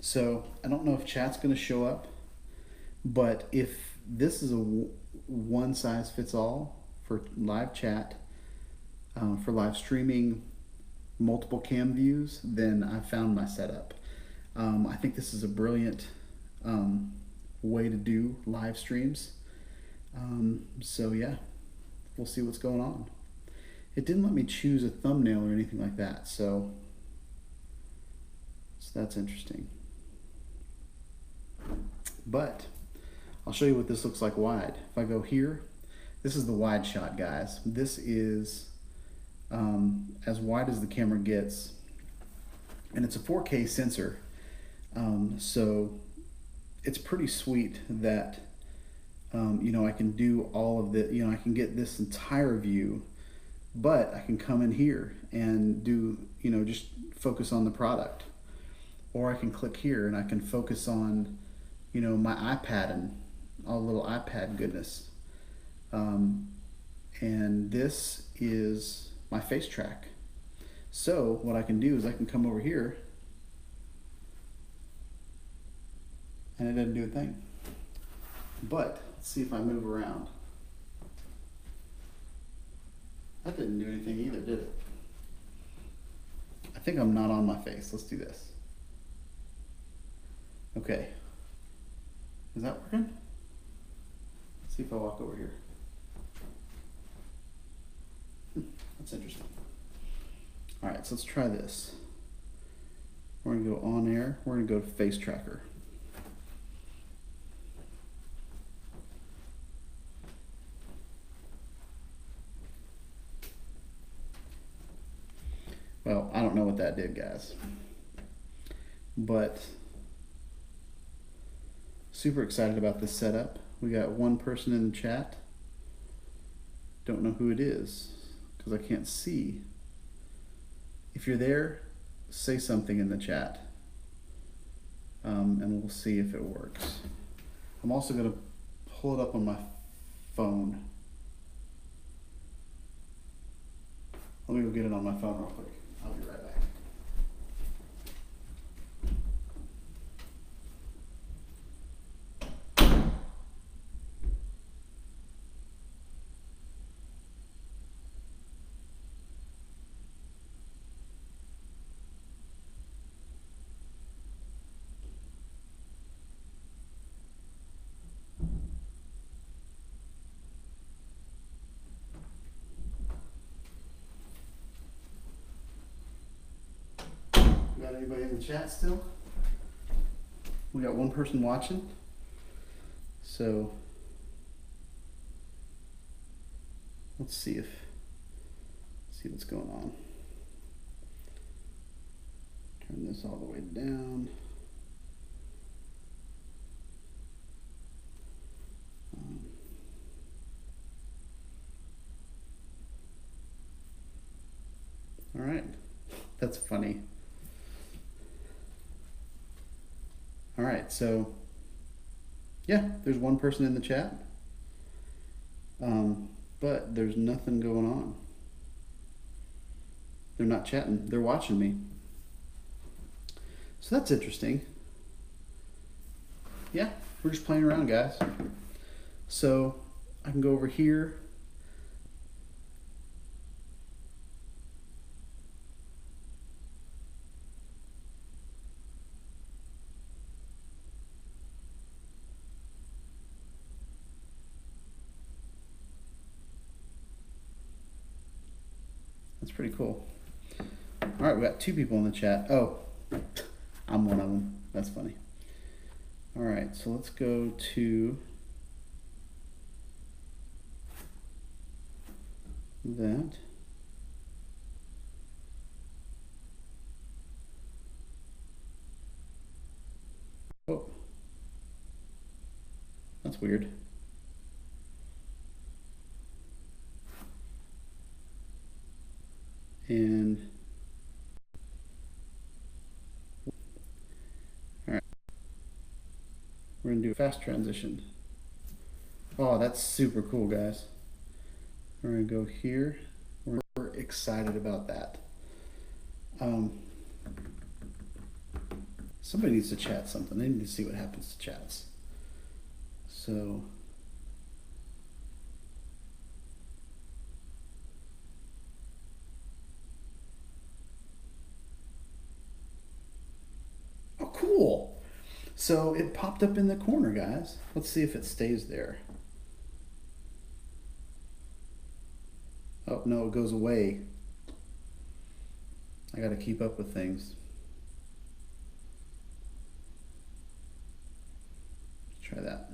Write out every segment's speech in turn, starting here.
So I don't know if chat's going to show up, but if this is a one size fits all for live chat, for live streaming, multiple cam views, then I found my setup. I think this is a brilliant way to do live streams. So yeah, we'll see what's going on. It didn't let me choose a thumbnail or anything like that, so that's interesting. But I'll show you what this looks like wide. If I go here, this is the wide shot, guys. This is as wide as the camera gets, and it's a 4K sensor, so it's pretty sweet that you know, I can do all of the, you know, I can get this entire view, but I can come in here and do, you know, just focus on the product, or I can click here and I can focus on, you know, my iPad and all the little iPad goodness. And this is my face track. So what I can do is I can come over here and it doesn't do a thing. But let's see if I move around. That didn't do anything either, did it? I think I'm not on my face. Let's do this. Okay. Is that working? Let's see if I walk over here. That's interesting. All right, so let's try this. We're gonna go on air. We're gonna go to face tracker. Well, I don't know what that did, guys, but super excited about this setup. We got one person in the chat. Don't know who it is because I can't see. If you're there, say something in the chat, and we'll see if it works. I'm also going to pull it up on my phone. Let me go get it on my phone real quick. I'll be right back. Got anybody in the chat still? We got one person watching. So let's see what's going on. Turn this all the way down. All right, that's funny. All right, so yeah, there's one person in the chat, but there's nothing going on. They're not chatting, they're watching me. So that's interesting. Yeah, we're just playing around, guys. So I can go over here. That's pretty cool. All right, we got two people in the chat. Oh, I'm one of them. That's funny. All right, so let's go to that. Oh, that's weird. And all right, we're gonna do a fast transition. Oh, that's super cool, guys. We're gonna go here. We're excited about that. Somebody needs to chat something. They need to see what happens to chats. So, oh, cool. So it popped up in the corner, guys. Let's see if it stays there. Oh, no, it goes away. I got to keep up with things. Let's try that.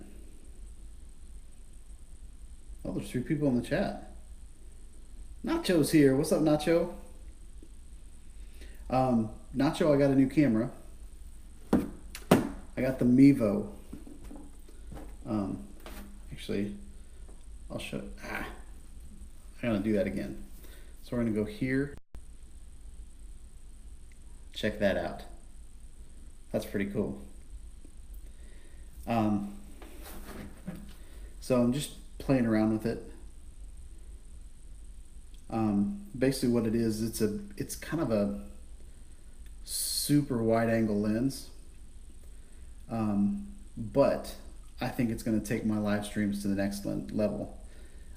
Oh, there's 3 people in the chat. Nacho's here. What's up, Nacho? Nacho, I got a new camera. I got the MEVO. Actually, I'll show. I'm gonna do that again. So we're gonna go here. Check that out. That's pretty cool. So I'm just playing around with it. Basically, what it is, it's kind of a super wide angle lens. But I think it's going to take my live streams to the next level.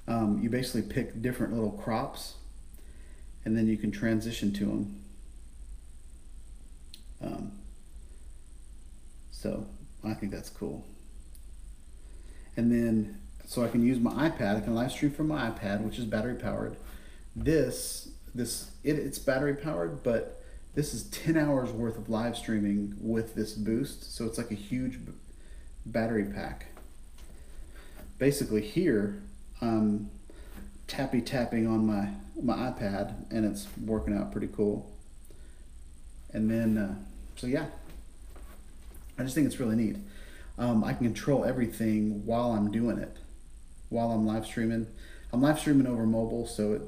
You basically pick different little crops, and then you can transition to them. So I think that's cool. And then, so I can use my iPad. I can live stream from my iPad, which is battery powered. It's battery powered, but this is 10 hours worth of live streaming with this boost. So it's like a huge battery pack. Basically here, I'm tapping on my iPad, and it's working out pretty cool. And then, so yeah, I just think it's really neat. I can control everything while I'm doing it, while I'm live streaming. I'm live streaming over mobile, so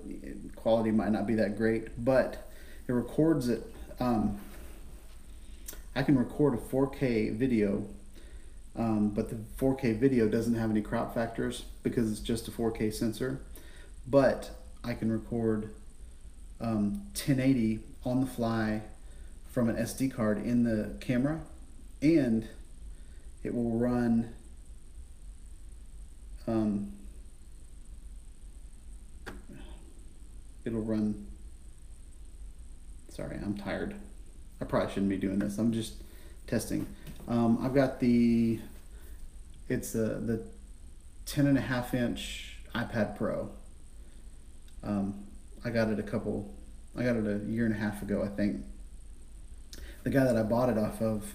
quality might not be that great, but it records it. I can record a 4K video, but the 4K video doesn't have any crop factors because it's just a 4K sensor. But I can record 1080 on the fly from an SD card in the camera, and it will run sorry, I'm tired. I probably shouldn't be doing this. I'm just testing. I've got it's the 10.5 inch iPad Pro. I got it a year and a half ago, I think. The guy that I bought it off of,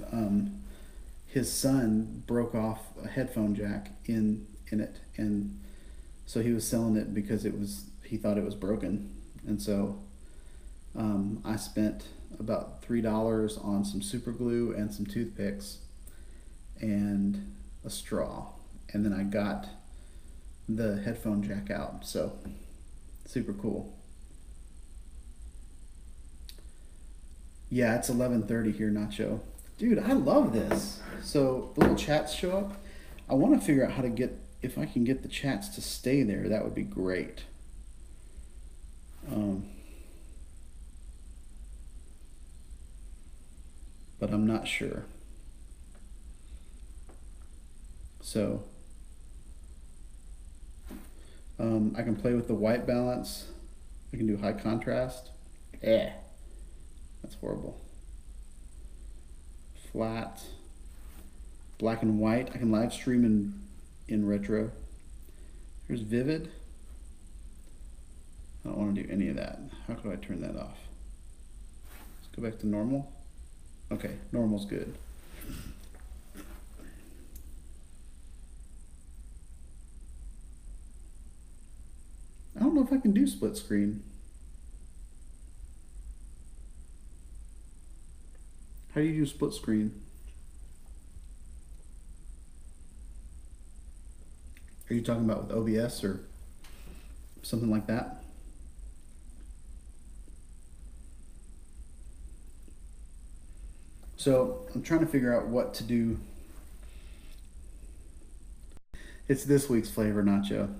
his son broke off a headphone jack in it, and so he was selling it because he thought it was broken. And so I spent about $3 on some super glue and some toothpicks and a straw, and then I got the headphone jack out. So super cool. Yeah, it's 11:30 here, Nacho. Dude, I love this. So the little chats show up. I want to figure out how to if I can get the chats to stay there. That would be great. But I'm not sure. So I can play with the white balance. I can do high contrast. That's horrible. Flat, black and white. I can live stream in retro. Here's vivid. I don't want to do any of that. How do I turn that off? Let's go back to normal. Okay, normal's good. I don't know if I can do split screen. How do you do split screen? Are you talking about with OBS or something like that? So I'm trying to figure out what to do. It's this week's flavor, Nacho.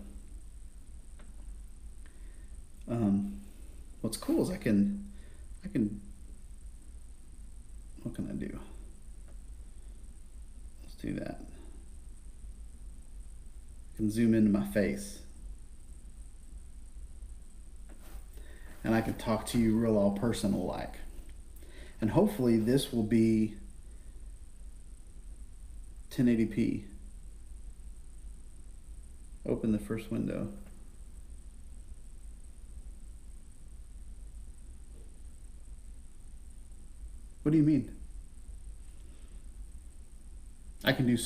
What's cool is I can, what can I do? do that. I can zoom into my face. And I can talk to you real all personal like. And hopefully this will be 1080p. Open the first window. What do you mean? I can do...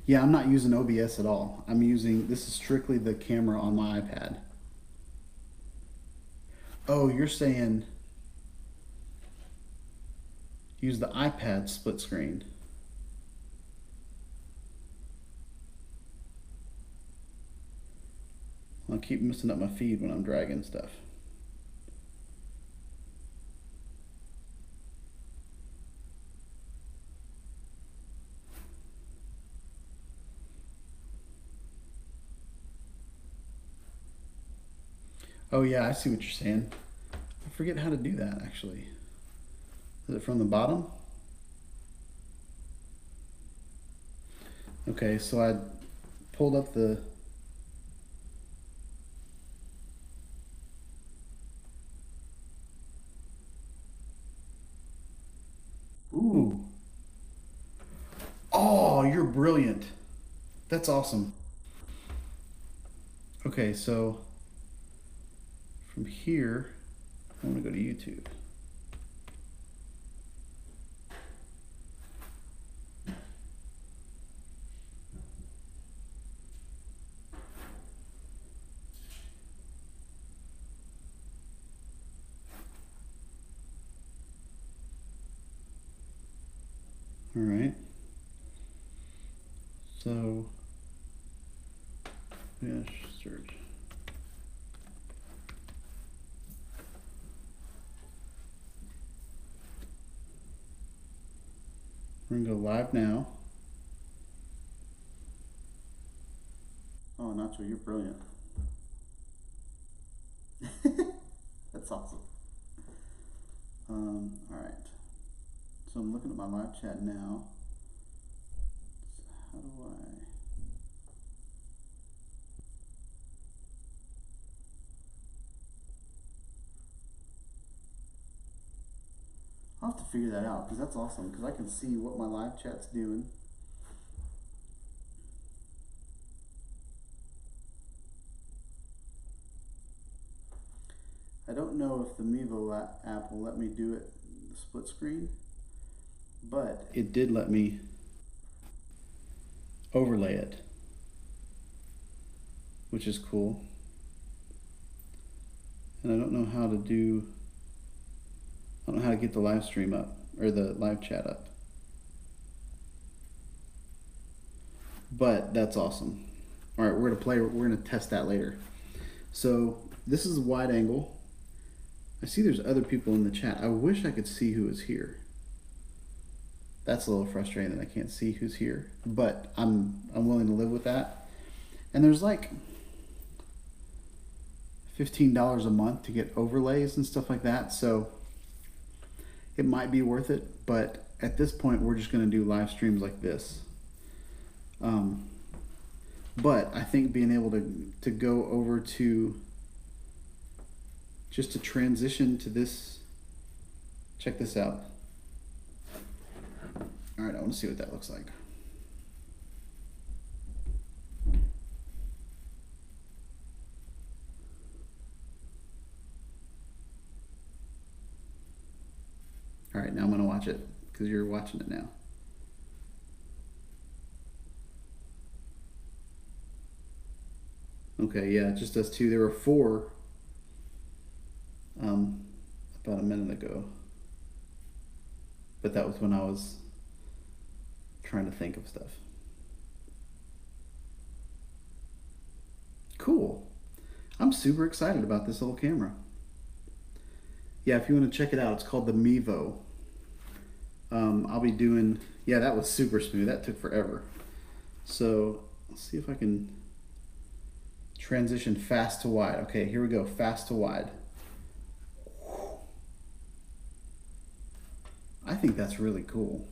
Yeah, I'm not using OBS at all. I'm using, this is strictly the camera on my iPad. Oh, you're saying use the iPad split screen. I'll keep messing up my feed when I'm dragging stuff. Oh yeah, I see what you're saying. I forget how to do that actually. Is it from the bottom? Okay, so I pulled up the... Ooh. Oh, you're brilliant. That's awesome. Okay, so from here, I'm gonna go to YouTube. All right. So, yeah, search. We're gonna go live now. Oh, Nacho, you're brilliant. That's awesome. All right. So I'm looking at my live chat now. How do I? I'll have to figure that out because that's awesome because I can see what my live chat's doing. I don't know if the MEVO app will let me do it the split screen, but it did let me overlay it, which is cool. And I don't know how to do, I don't know how to get the live stream up or the live chat up. But that's awesome. All right, we're gonna test that later. So this is a wide angle. I see there's other people in the chat. I wish I could see who is here. That's a little frustrating that I can't see who's here, but I'm willing to live with that. And there's like $15 a month to get overlays and stuff like that, so it might be worth it, but at this point we're just gonna do live streams like this. But I think being able to go over to just to transition to this, check this out. All right, I want to see what that looks like. All right, now I'm going to watch it because you're watching it now. Okay, yeah, it just does two. There were four about a minute ago, but that was when I was trying to think of stuff. Cool. I'm super excited about this little camera. Yeah, if you want to check it out, it's called the MEVO. I'll be doing, yeah, that was super smooth. That took forever. So let's see if I can Transition fast to wide. Okay, here we go, fast to wide. I think that's really cool.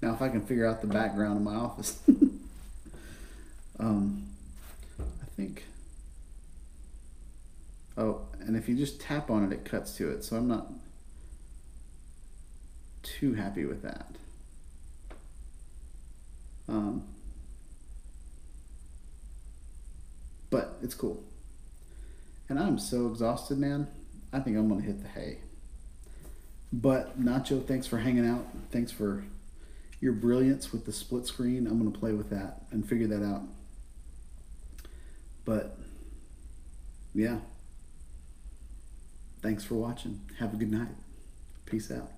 Now, if I can figure out the background of my office. I think, oh, and if you just tap on it, it cuts to it. So I'm not too happy with that. But it's cool. And I'm so exhausted, man. I think I'm gonna hit the hay. But Nacho, thanks for hanging out. Thanks for your brilliance with the split screen. I'm gonna play with that and figure that out. But yeah, thanks for watching. Have a good night. Peace out.